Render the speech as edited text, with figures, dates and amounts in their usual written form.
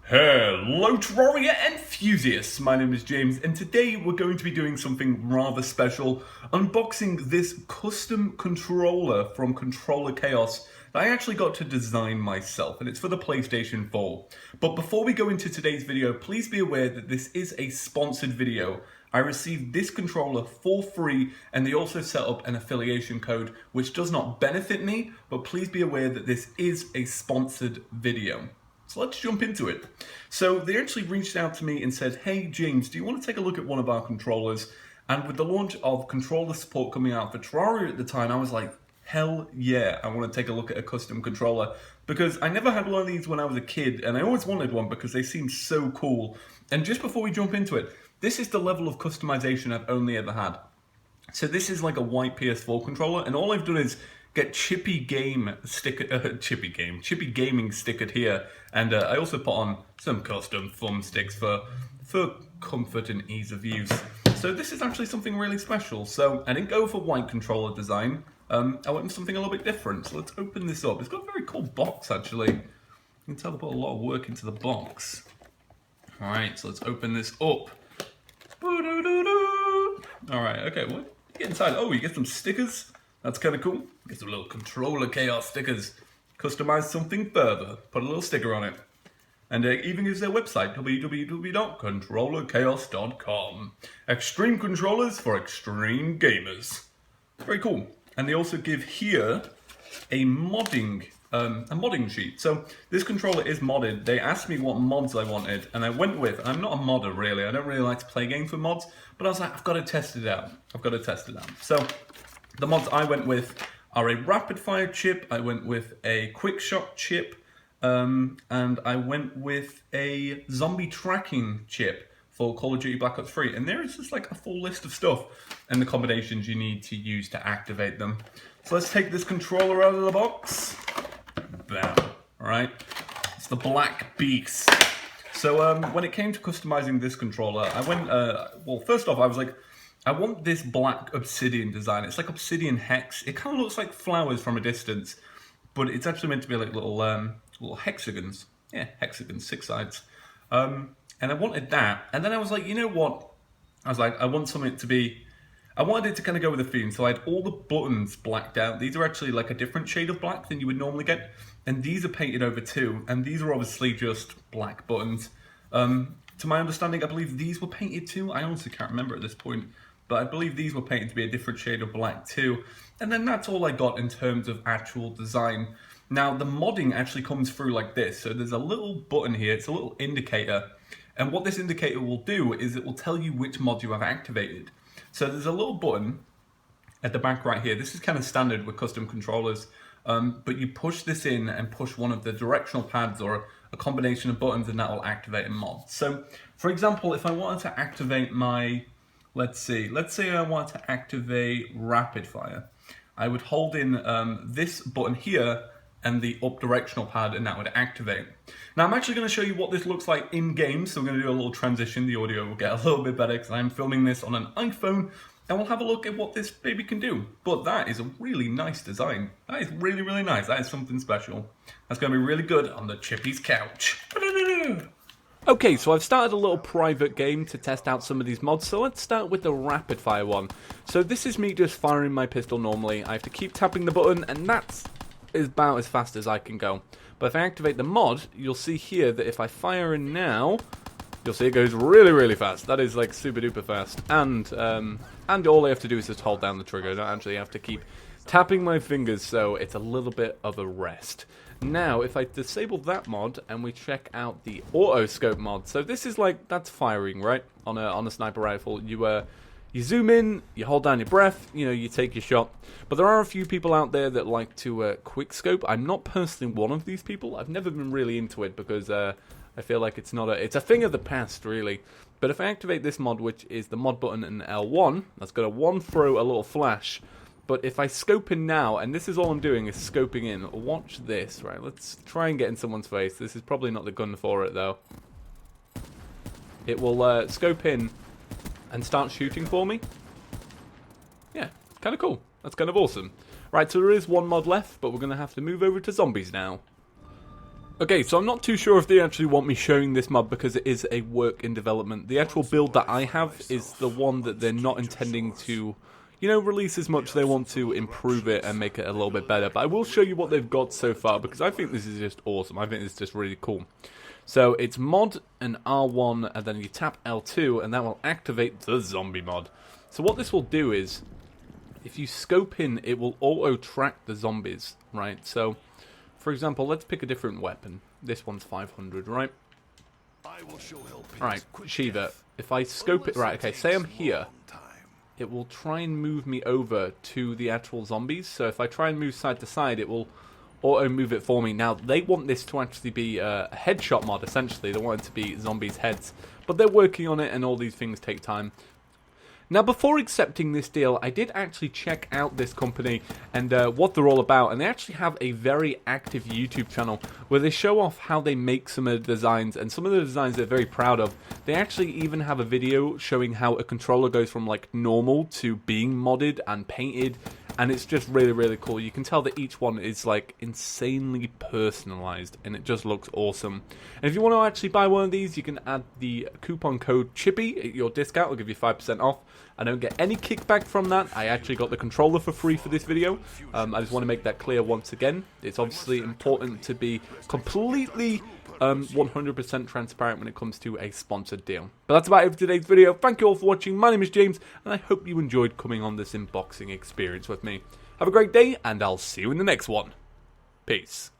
Hello Terraria enthusiasts, my name is James and today we're going to be doing something rather special, unboxing this custom controller from Controller Chaos that I actually got to design myself, and it's for the PlayStation 4. But before we go into today's video, please be aware that this is a sponsored video. I received this controller for free and they also set up an affiliation code which does not benefit me, but please be aware that this is a sponsored video. So let's jump into it. So they actually reached out to me and said, hey James, do you want to take a look at one of our controllers? And with the launch of controller support coming out for Terraria at the time, I was like, hell yeah, I want to take a look at a custom controller. Because I never had one of these when I was a kid, and I always wanted one because they seem so cool. And just before we jump into it, this is the level of customization I've only ever had. So this is like a white PS4 controller, and all I've done is get Chippy Gaming stickered here, and I also put on some custom thumbsticks for comfort and ease of use. So this is actually something really special. So I didn't go for white controller design. I went with something a little bit different. So let's open this up. It's got a very cool box actually. You can tell I put a lot of work into the box. All right, so let's open this up. All right, okay, what? Get inside. Oh, you get some stickers. That's kind of cool. Get some little Controller Chaos stickers. Customize something further. Put a little sticker on it. And even use their website, www.controllerchaos.com. Extreme controllers for extreme gamers. Very cool. And they also give here a modding sheet. So this controller is modded. They asked me what mods I wanted, and I went with, I'm not a modder really, I don't really like to play games with mods, but I was like, I've got to test it out. So the mods I went with are a rapid fire chip, I went with a quick shot chip, and I went with a zombie tracking chip for Call of Duty Black Ops 3. And there is just like a full list of stuff and the combinations you need to use to activate them. So let's take this controller out of the box. Bam. Alright. It's the Black Beast. So when it came to customizing this controller, I went, well, first off, I was like, I want this black Obsidian design. It's like Obsidian hex. It kind of looks like flowers from a distance, but it's actually meant to be like little hexagons. Yeah, hexagons, 6 sides. And I wanted that. And then I was like, you know what? I was like, I want something to be... I wanted it to kind of go with the theme. So I had all the buttons blacked out. These are actually like a different shade of black than you would normally get. And these are painted over too. And these are obviously just black buttons. To my understanding, I believe these were painted too. I honestly can't remember at this point. But I believe these were painted to be a different shade of black too. And then that's all I got in terms of actual design. Now the modding actually comes through like this. So there's a little button here, it's a little indicator. And what this indicator will do is it will tell you which mod you have activated. So there's a little button at the back right here. This is kind of standard with custom controllers. But you push this in and push one of the directional pads or a combination of buttons, and that will activate a mod. So for example, if I wanted to activate my... Let's say I want to activate rapid fire. I would hold in this button here and the up directional pad, and that would activate. Now I'm actually going to show you what this looks like in game, so we're going to do a little transition. The audio will get a little bit better because I'm filming this on an iPhone, and we'll have a look at what this baby can do. But that is a really nice design. That is really, really nice. That is something special. That's going to be really good on the Chippy's couch. Okay, so I've started a little private game to test out some of these mods, so let's start with the rapid fire one. So this is me just firing my pistol normally. I have to keep tapping the button, and that's about as fast as I can go. But if I activate the mod, you'll see here that if I fire in now, you'll see it goes really, really fast. That is like super duper fast. And all I have to do is just hold down the trigger. I don't actually have to keep tapping my fingers, so it's a little bit of a rest. Now, if I disable that mod and we check out the Otoscope mod, so this is like, that's firing, right? On a sniper rifle, you zoom in, you hold down your breath, you know, you take your shot. But there are a few people out there that like to quick scope. I'm not personally one of these people. I've never been really into it because I feel like it's a thing of the past, really. But if I activate this mod, which is the mod button and L1, that's got a one throw, a little flash. But if I scope in now, and this is all I'm doing is scoping in, watch this, right? Let's try and get in someone's face. This is probably not the gun for it, though. It will scope in and start shooting for me. Yeah, kind of cool. That's kind of awesome. Right, so there is one mod left, but we're going to have to move over to zombies now. Okay, so I'm not too sure if they actually want me showing this mod because it is a work in development. The actual build that I have is the one that they're not intending to, you know, release as much. They want to improve it and make it a little bit better. But I will show you what they've got so far because I think this is just awesome. I think it's just really cool. So it's mod and R1 and then you tap L2 and that will activate the zombie mod. So what this will do is, if you scope in, it will auto-track the zombies, right? So, for example, let's pick a different weapon. This one's 500, right? Alright, Shiva, if I scope it, right, okay, say I'm here, it will try and move me over to the actual zombies. So if I try and move side to side, it will auto-move it for me. Now, they want this to actually be a headshot mod, essentially. They want it to be zombies' heads. But they're working on it, and all these things take time. Now, before accepting this deal, I did actually check out this company and what they're all about, and they actually have a very active YouTube channel where they show off how they make some of the designs, and some of the designs they're very proud of. They actually even have a video showing how a controller goes from like normal to being modded and painted, and it's just really, really cool. You can tell that each one is like insanely personalized, and it just looks awesome. And if you want to actually buy one of these, you can add the coupon code CHIPPY at your discount. It'll give you 5% off. I don't get any kickback from that. I actually got the controller for free for this video. I just want to make that clear once again. It's obviously important to be completely 100% transparent when it comes to a sponsored deal. But that's about it for today's video. Thank you all for watching. My name is James, and I hope you enjoyed coming on this unboxing experience with me. Have a great day, and I'll see you in the next one. Peace.